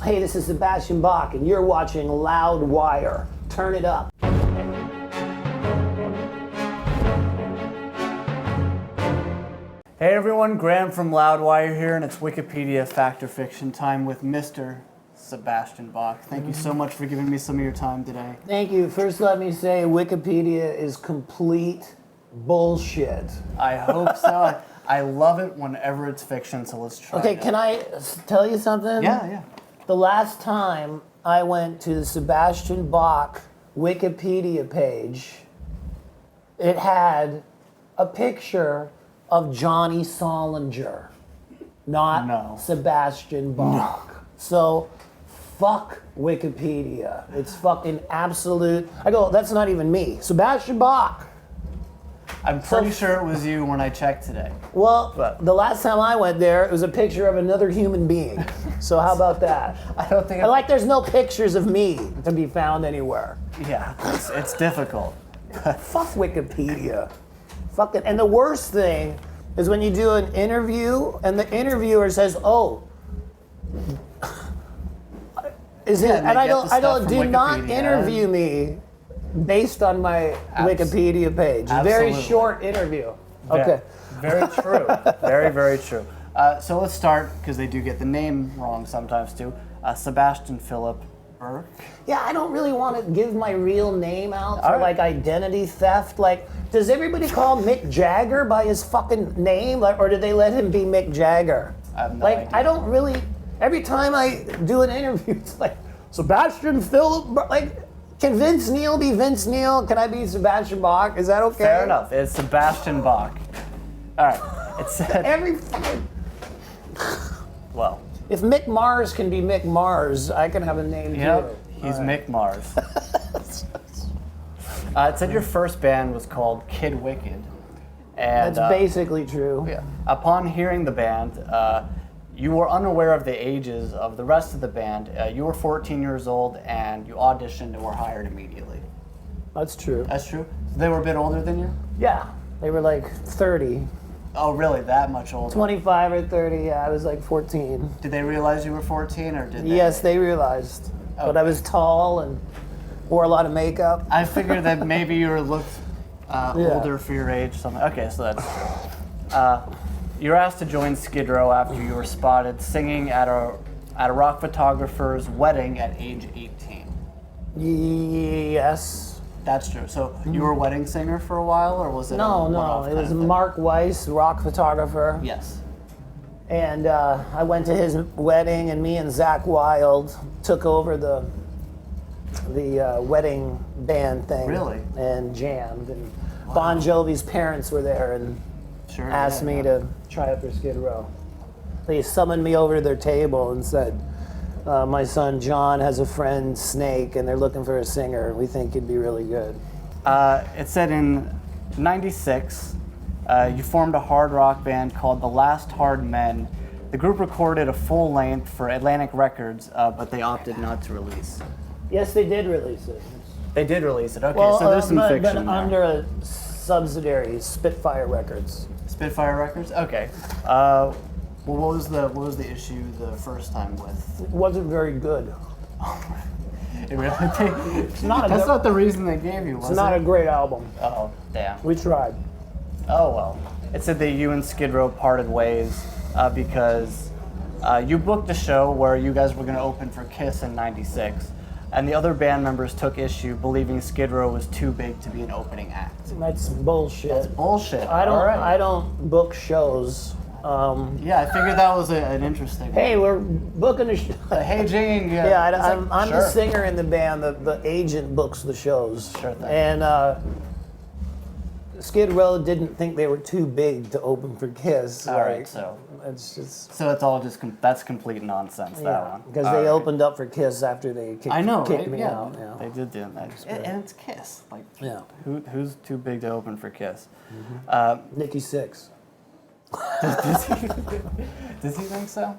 Hey, this is Sebastian Bach, and you're watching Loudwire. Turn it up. Hey everyone, Graham from Loudwire here, and it's Wikipedia Fact or Fiction time with Mr. Sebastian Bach. Thank you so much for giving me some of your time today. Thank you. First, let me say Wikipedia is complete bullshit. I hope so. I love it whenever it's fiction, so let's try Okay, it. can I tell you something? Yeah. The last time I went to the Sebastian Bach Wikipedia page, it had a picture of Johnny Solinger, not Sebastian Bach. No. So, fuck Wikipedia. It's fucking absolute. I go, that's not even me. Sebastian Bach. I'm pretty sure it was you when I checked today. Well, the last time I went there, it was a picture of another human being. So how about that? I don't think. There's no pictures of me to be found anywhere. Yeah, it's difficult. Fuck Wikipedia. Fucking. And the worst thing is when you do an interview and the interviewer says, "Oh, is it?" And I don't. Do not interview me based on my Wikipedia page. Absolutely. Very short interview. Okay. Very true. Very, very true. So let's start, because they do get the name wrong sometimes too. Sebastian Philip Bach. Yeah, I don't really want to give my real name out for like identity theft. Like, does everybody call Mick Jagger by his fucking name, or did they let him be Mick Jagger? I have no idea. I don't really. Every time I do an interview, it's like Sebastian Philip. Like, can Vince Neil be Vince Neil? Can I be Sebastian Bach? Is that okay? Fair enough. It's Sebastian Bach. All right. It said every fucking. Well. If Mick Mars can be Mick Mars, I can have a name too. He's Mick Mars. It said your first band was called Kid Wicked. And, that's basically true. Yeah. Upon hearing the band, you were unaware of the ages of the rest of the band. You were 14 years old, and you auditioned and were hired immediately. That's true. That's true? So they were a bit older than you? Yeah. They were like 30. Oh, really? That much older? 25 or 30, yeah. I was like 14. Did they realize you were 14, or did they? Yes, they realized. Okay. But I was tall and wore a lot of makeup. I figured that maybe you looked older for your age. Something. Okay, so that's true. You were asked to join Skid Row after you were spotted singing at a rock photographer's wedding at age 18. Yes. That's true. So you were a wedding singer for a while, or was it No, it was Mark Weiss, rock photographer. Yes. And I went to his wedding, and me and Zach Wilde took over the wedding band thing. Really? And jammed. And Bon Jovi's parents were there and asked me to try out for Skid Row. They summoned me over to their table and said, my son John has a friend, Snake, and they're looking for a singer. We think you'd be really good. It said in '96, you formed a hard rock band called The Last Hard Men. The group recorded a full length for Atlantic Records, but they opted not to release. Yes, they did release it. They did release it. Okay, well, so there's some fiction but under a subsidiary, Spitfire Records. Spitfire Records? Okay. Well, what was the issue the first time with? It wasn't very good. It really? That's not the reason they gave you, was it? It's not a great album. Oh, damn. We tried. Oh, well. It said that you and Skid Row parted ways because you booked a show where you guys were going to open for Kiss in '96, and the other band members took issue, believing Skid Row was too big to be an opening act. That's bullshit. That's bullshit. I don't book shows. Yeah, I figured that was an interesting. Hey, we're booking a show. Hey, Gene. I'm the singer in the band. The agent books the shows. Sure thing. And Skid Row didn't think they were too big to open for Kiss. All right, so it's just. So it's all just that's complete nonsense. That one. Because they opened up for Kiss after they kicked me out. Yeah. They did do that. And it's Kiss. Like, yeah. Who's too big to open for Kiss? Mm-hmm. Nikki Sixx. Does he think so?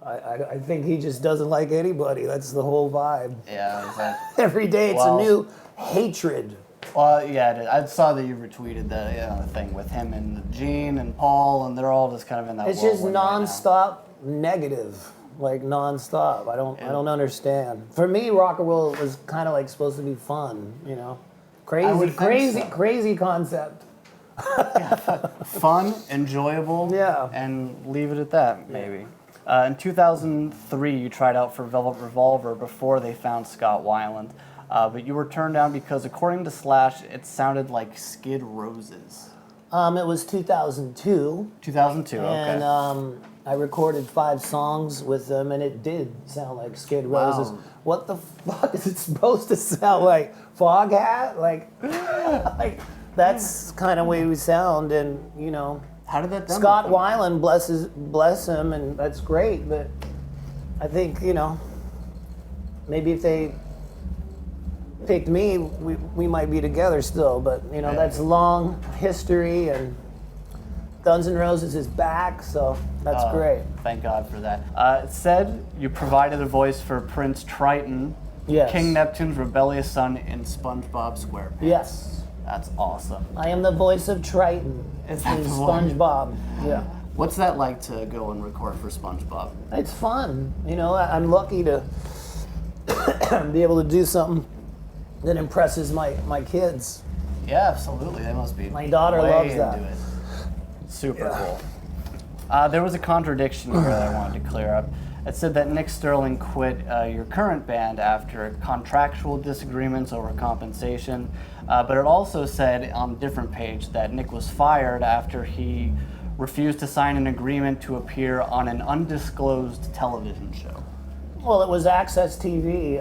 I think he just doesn't like anybody. That's the whole vibe. Yeah. Every day it's a new hatred. Well, yeah, I saw that you retweeted the thing with him and Gene and Paul, and they're all just kind of in that. It's just nonstop negative. like nonstop. I don't understand. For me, rock and roll was kind of like supposed to be fun, you know, crazy concept. Fun, enjoyable, Yeah. and leave it at that, maybe. In 2003, you tried out for Velvet Revolver before they found Scott Weiland, but you were turned down because, according to Slash, it sounded like Skid Roses. It was 2002. 2002, okay. And I recorded 5 songs with them, and it did sound like Skid Roses. Wow. What the fuck is it supposed to sound like? Foghat? Like that's kind of way we sound, and you know. How did that demo Scott come? Weiland, bless him, and that's great. But I think, you know, maybe if they picked me, we might be together still. But you know, that's long history, and Guns N' Roses is back, so that's great. Thank God for that. It said you provided a voice for Prince Triton, Yes. King Neptune's rebellious son in SpongeBob SquarePants. Yes, That's awesome. I am the voice of Triton Is in that the one? SpongeBob. Yeah. What's that like to go and record for SpongeBob? It's fun. You know, I'm lucky to be able to do something that impresses my kids. Yeah, absolutely. They must be. My daughter way loves that. into it. Super cool. There was a contradiction here that I wanted to clear up. It said that Nick Sterling quit your current band after contractual disagreements over compensation, but it also said on a different page that Nick was fired after he refused to sign an agreement to appear on an undisclosed television show. Well, it was Access TV.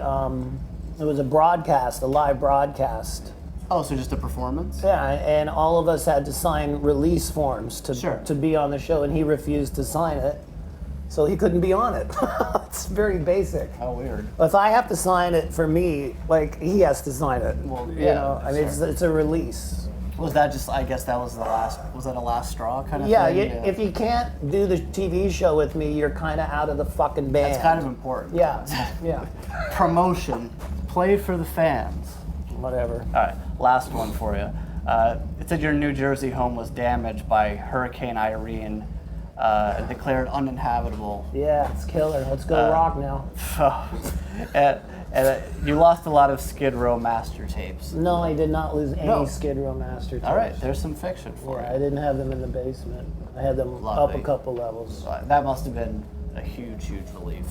It was a broadcast, a live broadcast. Oh, so just a performance? Yeah, and all of us had to sign release forms Sure. to be on the show, and he refused to sign it, so he couldn't be on it. It's very basic. How weird. If I have to sign it for me, like he has to sign it. Well, you yeah, know, I mean, it's a release. Was that just, I guess that was the last, was that a last straw kind of Yeah, thing? if you can't do the TV show with me, you're kind of out of the fucking band. That's kind of important. Yeah, yeah, Promotion. Play for the fans. whatever. All right, last one for you. It said your New Jersey home was damaged by Hurricane Irene, declared uninhabitable. Yeah, it's killer. Let's go rock now. And you lost a lot of Skid Row master tapes. No, I did not lose any No. Skid Row master tapes. All right, there's some fiction for Yeah, I you. didn't have them in the basement. I had them Lovely. up a couple levels. That must have been a huge, huge relief.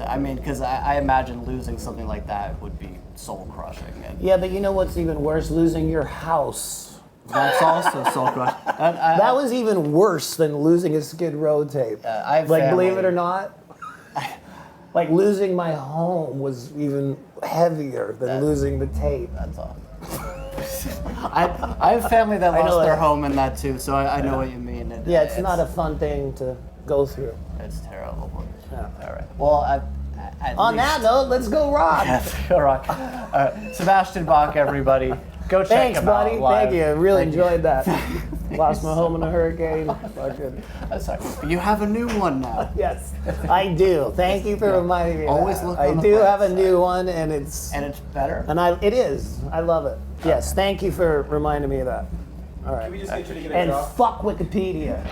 I mean, because I imagine losing something like that would be soul crushing. And Yeah, but you know what's even worse? Losing your house. that's also soul crushing. That was even worse than losing a Skid Row tape. I have Like, family- believe it or not, like losing my home was even heavier than losing the tape. That's all. I have family that know lost their that. home in that too, so I know what you mean. Yeah, it's not a fun thing to go through. It's terrible. Yeah. All right. Well, at On least- that note, let's go rock. Let's go rock. Sebastian Bach, everybody. Go check Thanks, him buddy. out live. Thank you. Really Thank you. enjoyed that. Lost my home in a hurricane. Fucking. That's all right. You have a new one now. Yes, I do. Thank you for reminding me. of Always that. look I on the do bright have a side. new one, and it's And it's better. it is. I love it. Yes, thank you for reminding me of that. All right. We just get you to get a And drop. fuck Wikipedia.